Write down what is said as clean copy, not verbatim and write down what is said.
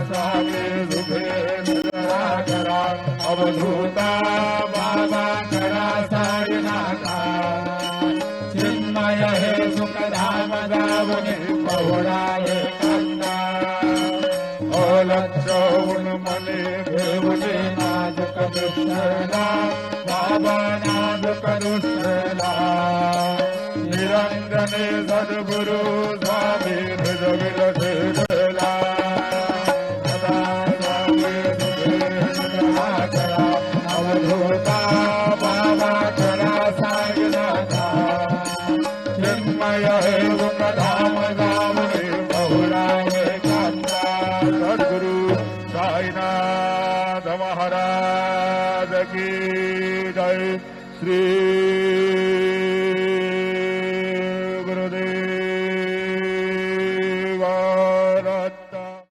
स्वामी सुखेंद्राकरा अवधूता बाबा करा साईनाथा चिन्मय हे सुखधाम गावने पहुडाये कंदा ओलक्षौन मने घेवने नाजक दुष्टला बाबा नाजक दुष्टला निरंजने सद्गुरु स्वामी निज विलसेला सदा स्वामी सुखेंद्राकरा अवधूता बाबा करा साईनाथा चिन्मय हे सुखधाम गावने पहुडाये कंदा सद्गुरु साईनाथ महाराज की जय। श्री